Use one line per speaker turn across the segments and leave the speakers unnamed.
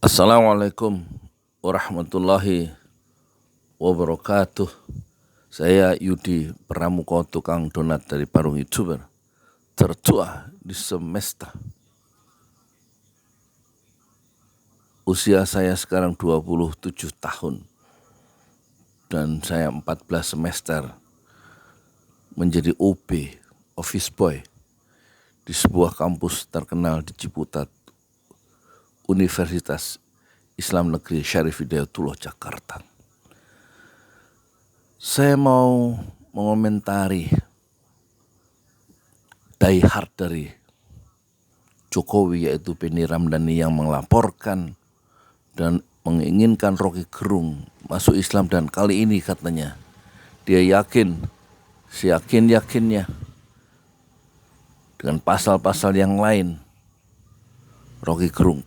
Assalamualaikum warahmatullahi wabarakatuh. Saya Yudi Pramuko, tukang donat dari Parung YouTuber, tertua di semesta. Usia saya sekarang 27 tahun dan saya 14 semester menjadi OB, office boy, di sebuah kampus terkenal di Ciputat, Universitas Islam Negeri Syarif Hidayatullah Jakarta. Saya mau mengomentari die hard dari Jokowi, yaitu Benny Ramdhani, yang melaporkan dan menginginkan Rocky Gerung masuk Islam, dan kali ini katanya dia yakin, seyakin-yakinnya dengan pasal-pasal yang lain, Rocky Gerung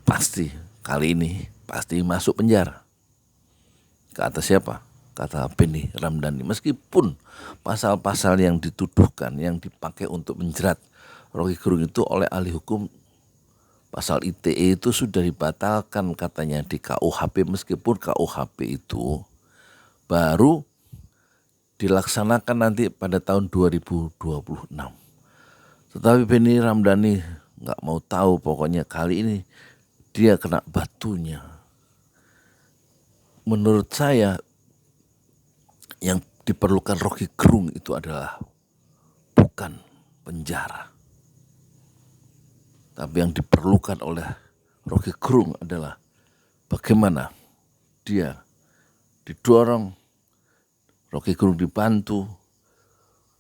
kali ini pasti masuk penjara. Kata siapa? Kata Benny Ramdhani. Meskipun pasal-pasal yang dituduhkan, yang dipakai untuk menjerat Rocky Gerung itu oleh ahli hukum, pasal ITE itu sudah dibatalkan katanya di KUHP, meskipun KUHP itu baru dilaksanakan nanti pada tahun 2026. Tetapi Benny Ramdhani nggak mau tahu, pokoknya kali ini dia kena batunya. Menurut saya yang diperlukan Rocky Gerung itu adalah bukan penjara, tapi yang diperlukan oleh Rocky Gerung adalah bagaimana dia didorong, Rocky Gerung dibantu,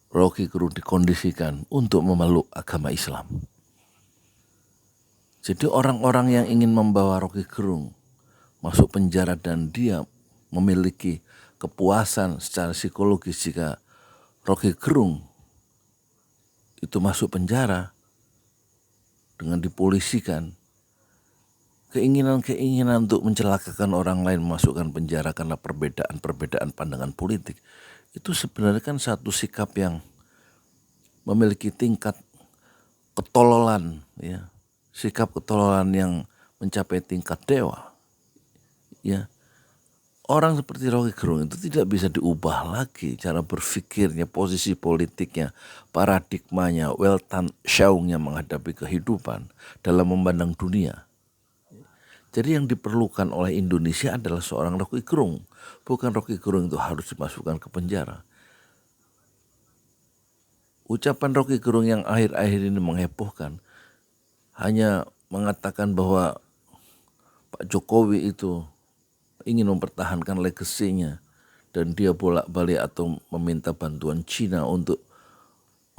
Rocky Gerung dikondisikan untuk memeluk agama Islam. Jadi orang-orang yang ingin membawa Rocky Gerung masuk penjara dan dia memiliki kepuasan secara psikologis jika Rocky Gerung itu masuk penjara dengan dipolisikan, keinginan untuk mencelakakan orang lain, memasukkan penjara karena perbedaan pandangan politik, itu sebenarnya kan satu sikap yang memiliki tingkat ketololan, ya, sikap ketololan yang mencapai tingkat dewa, ya. Orang seperti Rocky Gerung itu tidak bisa diubah lagi cara berpikirnya, posisi politiknya, paradigmanya, Weltanschauungnya menghadapi kehidupan dalam memandang dunia. Jadi yang diperlukan oleh Indonesia adalah seorang Rocky Gerung, bukan Rocky Gerung itu harus dimasukkan ke penjara. Ucapan Rocky Gerung yang akhir-akhir ini menghebohkan hanya mengatakan bahwa Pak Jokowi itu ingin mempertahankan legasinya dan dia bolak-balik atau meminta bantuan Cina untuk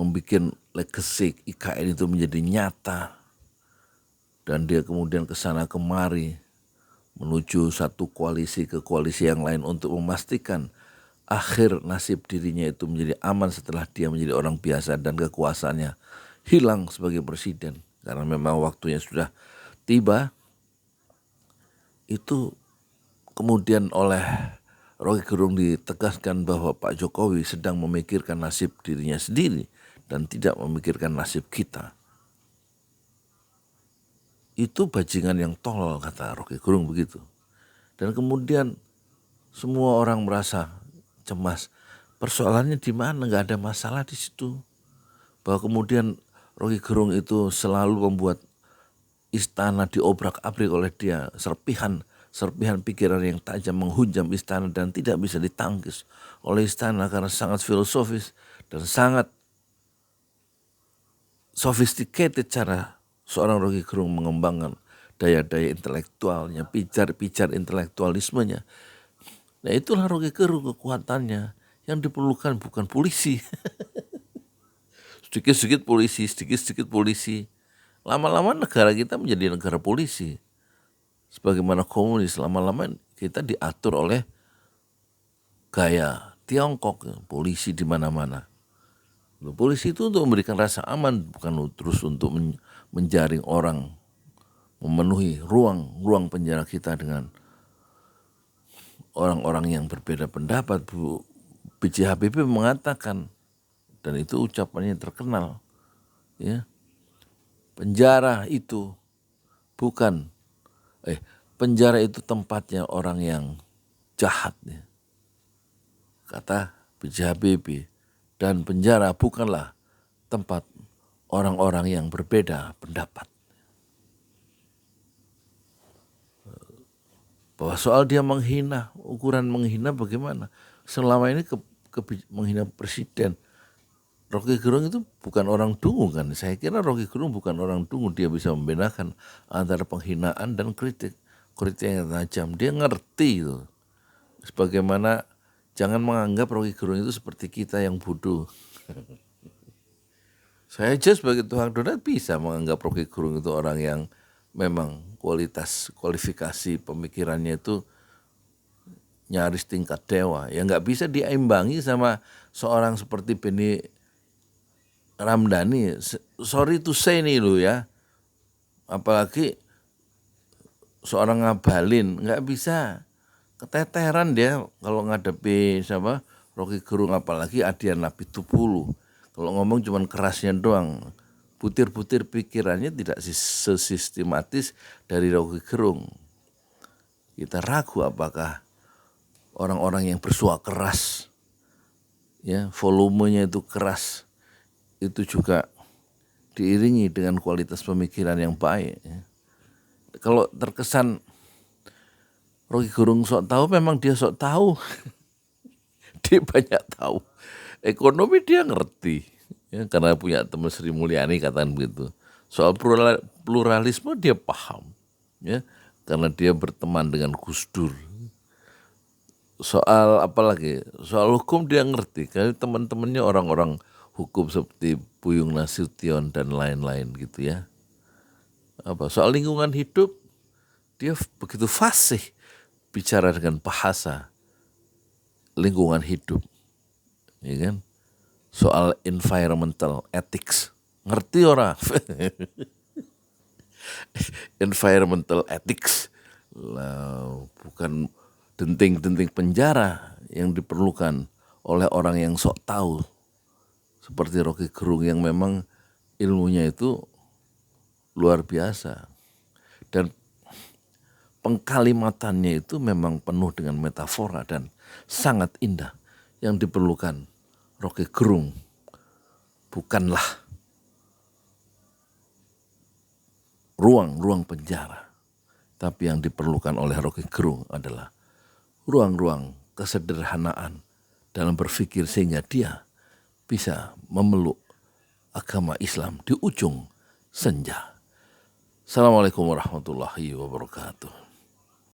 membuat legasi IKN itu menjadi nyata, dan dia kemudian kesana kemari menuju satu koalisi ke koalisi yang lain untuk memastikan akhir nasib dirinya itu menjadi aman setelah dia menjadi orang biasa dan kekuasaannya hilang sebagai presiden, karena memang waktunya sudah tiba. Itu kemudian oleh Rocky Gerung ditegaskan bahwa Pak Jokowi sedang memikirkan nasib dirinya sendiri dan tidak memikirkan nasib kita. Itu bajingan yang tolol, kata Rocky Gerung begitu. Dan kemudian semua orang merasa cemas. Persoalannya di mana? Nggak ada masalah di situ. Bahwa kemudian Rocky Gerung itu selalu membuat istana diobrak-abrik oleh dia, serpihan pikiran yang tajam menghujam istana dan tidak bisa ditangkis oleh istana karena sangat filosofis dan sangat sophisticated cara seorang Rocky Gerung mengembangkan daya-daya intelektualnya, pijar-pijar intelektualismenya. Nah, itulah Rocky Gerung kekuatannya. Yang diperlukan bukan polisi. Sedikit-sedikit polisi. Lama-lama negara kita menjadi negara polisi. Sebagaimana komunis, lama-lama kita diatur oleh gaya Tiongkok, polisi di mana-mana. Polisi itu untuk memberikan rasa aman, bukan terus untuk menjaring orang, memenuhi ruang penjara kita dengan orang-orang yang berbeda pendapat. B.J. Habibie mengatakan, dan itu ucapannya terkenal, ya, penjara itu bukan penjara itu tempatnya orang yang jahat, ya. Kata B.J. Habibie, dan penjara bukanlah tempat orang-orang yang berbeda pendapat. Bahwa soal dia menghina, ukuran menghina bagaimana? Selama ini menghina presiden. Rocky Gerung itu bukan orang dungu kan? Saya kira Rocky Gerung bukan orang dungu, dia bisa membedakan antara penghinaan dan kritik yang tajam. Dia ngerti itu. Sebagaimana jangan menganggap Rocky Gerung itu seperti kita yang bodoh. Saya aja sebagai tukang donat bisa menganggap Rocky Gerung itu orang yang memang kualifikasi pemikirannya itu nyaris tingkat dewa. Ya nggak bisa diimbangi sama seorang seperti Benny Ramdhani. Sorry to say nih lo ya, apalagi seorang Ngabalin, nggak bisa, keteteran dia kalau ngadepi siapa Rocky Gerung, apalagi Adian Apitupulu. Kalau ngomong cuman kerasnya doang, butir-butir pikirannya tidak sesistematis dari Rocky Gerung. Kita ragu apakah orang-orang yang bersuara keras, ya volumenya itu keras, itu juga diiringi dengan kualitas pemikiran yang baik. Ya. Kalau terkesan Rocky Gerung sok tahu, memang dia sok tahu. Dia banyak tahu. Ekonomi dia ngerti, ya, karena punya teman Sri Mulyani katakan begitu. Soal pluralisme dia paham, ya, karena dia berteman dengan Gus Dur. Soal apa lagi? Soal hukum dia ngerti, karena teman-temannya orang-orang hukum seperti Buyung Nasution dan lain-lain gitu ya. Soal lingkungan hidup dia begitu fasih bicara dengan bahasa lingkungan hidup, ya kan? Soal environmental ethics ngerti orang. Environmental ethics lah, bukan denting-denting penjara yang diperlukan oleh orang yang sok tahu seperti Rocky Gerung yang memang ilmunya itu luar biasa dan pengkalimatannya itu memang penuh dengan metafora dan sangat indah. Yang diperlukan Rocky Gerung bukanlah ruang-ruang penjara, tapi yang diperlukan oleh Rocky Gerung adalah ruang-ruang kesederhanaan dalam berpikir sehingga dia bisa memeluk agama Islam di ujung senja. Assalamualaikum warahmatullahi wabarakatuh.